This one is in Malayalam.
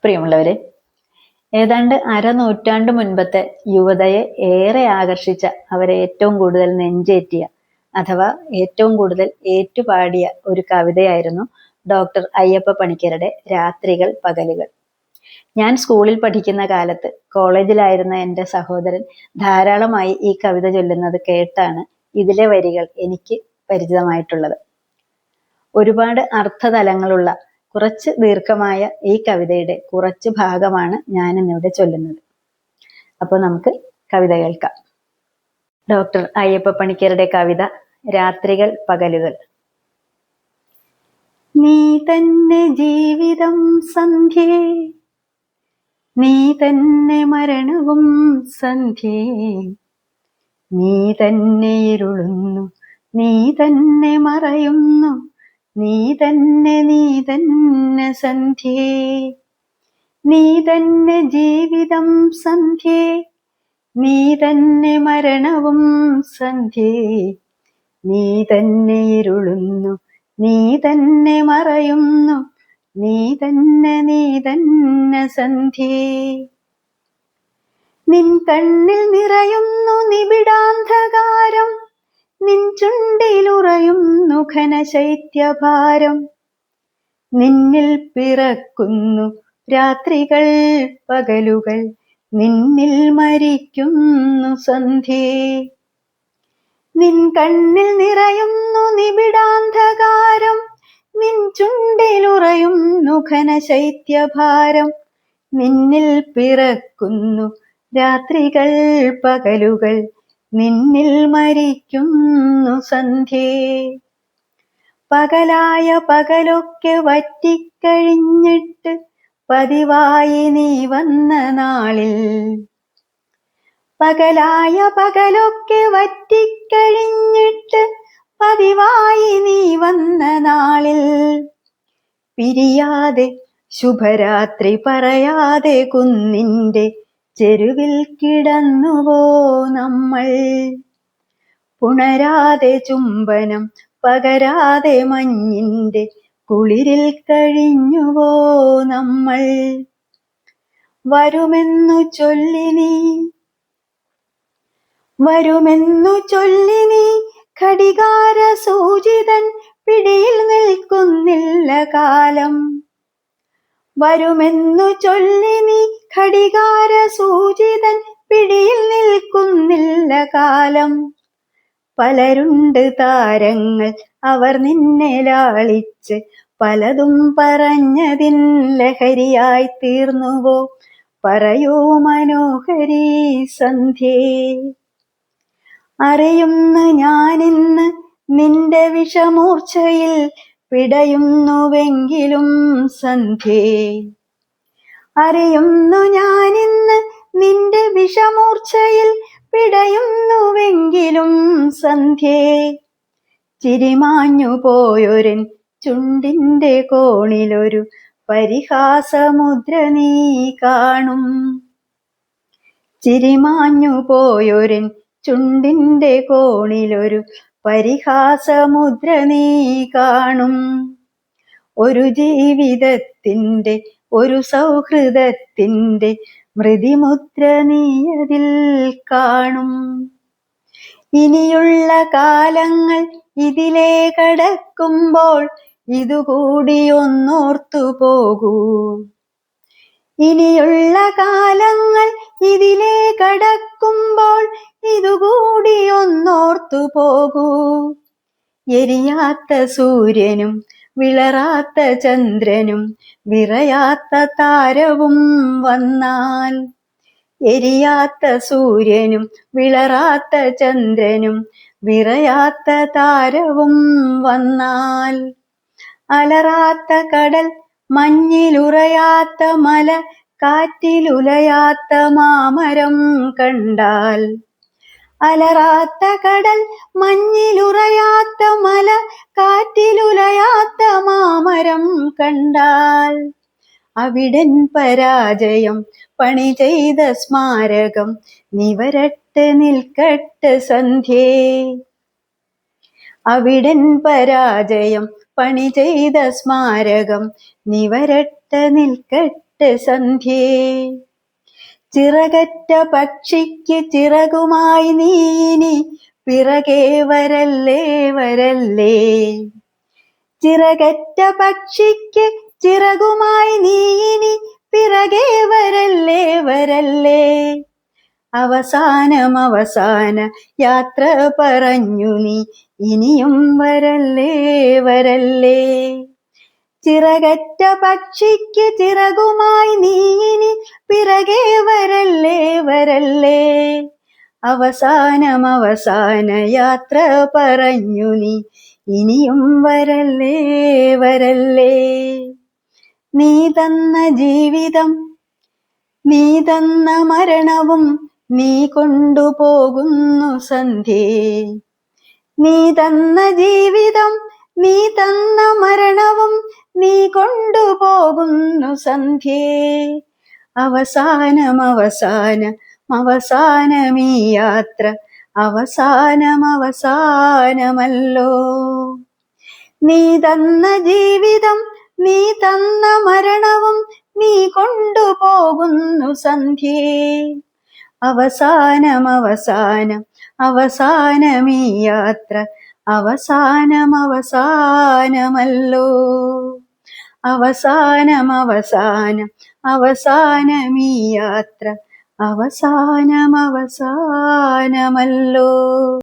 പ്രിയമുള്ളവരെ, ഏതാണ്ട് അരനൂറ്റാണ്ട് മുൻപത്തെ യുവതയെ ഏറെ ആകർഷിച്ച, അവരെ ഏറ്റവും കൂടുതൽ നെഞ്ചേറ്റിയ അഥവാ ഏറ്റവും കൂടുതൽ ഏറ്റുപാടിയ ഒരു കവിതയായിരുന്നു ഡോക്ടർ അയ്യപ്പ പണിക്കരുടെ രാത്രികൾ പകലുകൾ. ഞാൻ സ്കൂളിൽ പഠിക്കുന്ന കാലത്ത് കോളേജിലായിരുന്ന എൻ്റെ സഹോദരൻ ധാരാളമായി ഈ കവിത ചൊല്ലുന്നത് കേട്ടാണ് ഇതിലെ വരികൾ എനിക്ക് പരിചിതമായിട്ടുള്ളത്. ഒരുപാട് അർത്ഥതലങ്ങളുള്ള കുറച്ച് ദീർഘമായ ഈ കവിതയുടെ കുറച്ച് ഭാഗമാണ് ഞാൻ ഇന്നിവിടെ ചൊല്ലുന്നത്. അപ്പോൾ നമുക്ക് കവിത കേൾക്കാം. ഡോക്ടർ അയ്യപ്പ പണിക്കരുടെ കവിത രാത്രികൾ പകലുകൾ. നീ തന്നെ ജീവിതം സന്ധ്യേ, നീ തന്നെ മരണവും സന്ധ്യേ, നീ തന്നെ ഇരുളുന്നു, നീ തന്നെ മറയുന്നു, നീ തന്നെ സന്ധ്യേ. നീ തന്നെ ജീവിതം സന്ധ്യേ, നീ തന്നെ മരണവും സന്ധ്യേ, നീ തന്നെ ഇരുളുന്നു, നീ തന്നെ മറയുന്നു, നീ തന്നെ സന്ധ്യേ. നിൻ കണ്ണിൽ നിറയുന്നു നിബിഡാന്ധകാരം, നിൻ ചുണ്ടിലുറയുന്നു ഘനശൈത്യഭാരം, നിന്നിൽ പിറക്കുന്നു രാത്രികൾ പകലുകൾ, നിന്നിൽ മരിക്കുന്നു സന്ധ്യേ. നിൻ കണ്ണിൽ നിറയുന്നു നിബിഡാന്ധകാരം, നിൻ ചുണ്ടിലുറയുന്നു ഘനശൈത്യഭാരം, നിന്നിൽ പിറക്കുന്നു രാത്രികൾ പകലുകൾ, നിന്നിൽ മരിക്കുന്നു സന്ധ്യേ. പകലായ പകലൊക്കെ വറ്റിക്കഴിഞ്ഞിട്ട് പതിവായി നീ വന്ന നാളിൽ, പകലായ പകലൊക്കെ വറ്റിക്കഴിഞ്ഞിട്ട് പതിവായി നീ വന്ന നാളിൽ, പിരിയാതെ ശുഭരാത്രി പറയാതെ കുന്നിൻ്റെ ചെരുവിൽ കിടന്നുവോ നമ്മൾ, പുണരാതെ ചുംബനം പകരാതെ മഞ്ഞിൻ്റെ കുളിരിൽ കഴിഞ്ഞുവോ നമ്മൾ. വരുമെന്നു ചൊല്ലി നീ ഘടികാര സൂചിതൻ പിടിയിൽ നിൽക്കുന്നില്ല കാലം, വരുമെന്നു ചൊല്ലി നീ ഘടികാര സൂചിതൻ പിടിയിൽ നിൽക്കുന്നില്ല കാലം. പലരുണ്ട് താരങ്ങൾ അവർ നിന്നെ ലാളിച്ച്, പലതും പറഞ്ഞതിൻ ലഹരിയായി തീർന്നുവോ, പറയൂ മനോഹരി സന്ധ്യേ. അറിയുന്നു ഞാനിന്ന് നിന്റെ വിഷമൂർച്ഛയിൽ പിടയുന്നുവെങ്കിലും സന്ധ്യേ, അറിയുന്നു ഞാനിന്ന് നിന്റെ വിഷമൂർച്ഛയിൽ പിടയുന്നുവെങ്കിലും സന്ധ്യേ. ചിരിമാഞ്ഞു പോയൊരൻ ചുണ്ടിൻ്റെ കോണിലൊരു പരിഹാസമുദ്ര നീ കാണും, ചിരിമാഞ്ഞു പോയൊരൻ ചുണ്ടിൻ്റെ കോണിലൊരു പരിഹാസമുദ്ര നീ കാണും. ഒരു ജീവിതത്തിൻ്റെ ഒരു സൗഹൃദത്തിൻ്റെ മൃതിമുദ്ര നീ അതിൽ കാണും. ഇനിയുള്ള കാലങ്ങൾ ഇതിലേ കടക്കുമ്പോൾ ഇതുകൂടി ഒന്നോർത്തു പോകൂ, ഇനിയുള്ള കാലങ്ങൾ ഇതിലേ കടക്കുമ്പോൾ ഇതുകൂടി ഒന്നോർത്തു പോകൂ. എരിയാത്ത സൂര്യനും വിളറാത്ത ചന്ദ്രനും വിറയാത്ത താരവും വന്നാൽ, എരിയാത്ത സൂര്യനും വിളറാത്ത ചന്ദ്രനും വിറയാത്ത താരവും വന്നാൽ, അലറാത്ത കടൽ മഞ്ഞിലുറയാത്ത മല കാറ്റിലുലയാത്ത മാമരം കണ്ടാൽ, അലറാത്ത കടൽ മഞ്ഞിലുറയാത്ത മല കാറ്റിലുലയാത്ത മാമരം കണ്ടാൽ, അവിടൻ പരാജയം പണി ചെയ്ത സ്മാരകം നിവരട്ടെ നിൽക്കട്ടെ സന്ധ്യേ. അവിടൻ പരാജയം പണി ചെയ്ത സ്മാരകം നിവരട്ടെ നിൽക്കട്ടെ സന്ധ്യേ. ചിറകറ്റ പക്ഷിക്ക് ചിറകുമായി നീനി പിറകെ വരല്ലേ വരല്ലേ. ചിറകറ്റ പക്ഷിക്ക് ചിറകുമായി നീനി പിറകെ വരല്ലേ വരല്ലേ. അവസാന യാത്ര പറഞ്ഞു നീ ഇനിയും വരല്ലേ വരല്ലേ. ചിറകറ്റ പക്ഷിക്ക് ചിറകുമായി നീനി പിറകെ വരല്ലേ വരല്ലേ. അവസാന യാത്ര പറഞ്ഞു നീ ഇനിയും വരല്ലേ വരല്ലേ. നീ തന്ന ജീവിതം നീ തന്ന മരണവും നീ കൊണ്ടുപോകുന്നു സന്ധ്യേ. നീ തന്ന ജീവിതം നീ തന്ന മരണവും നീ കൊണ്ടുപോകുന്നു സന്ധ്യേ. അവസാനമീ യാത്ര അവസാനമല്ലോ. നീ തന്ന ജീവിതം നീ തന്ന മരണവും നീ കൊണ്ടുപോകുന്നു സന്ധ്യേ. അവസാനമീ യാത്ര അവസാനമല്ലോ. അവസാനമീ യാത്ര അവസാനമല്ലോ.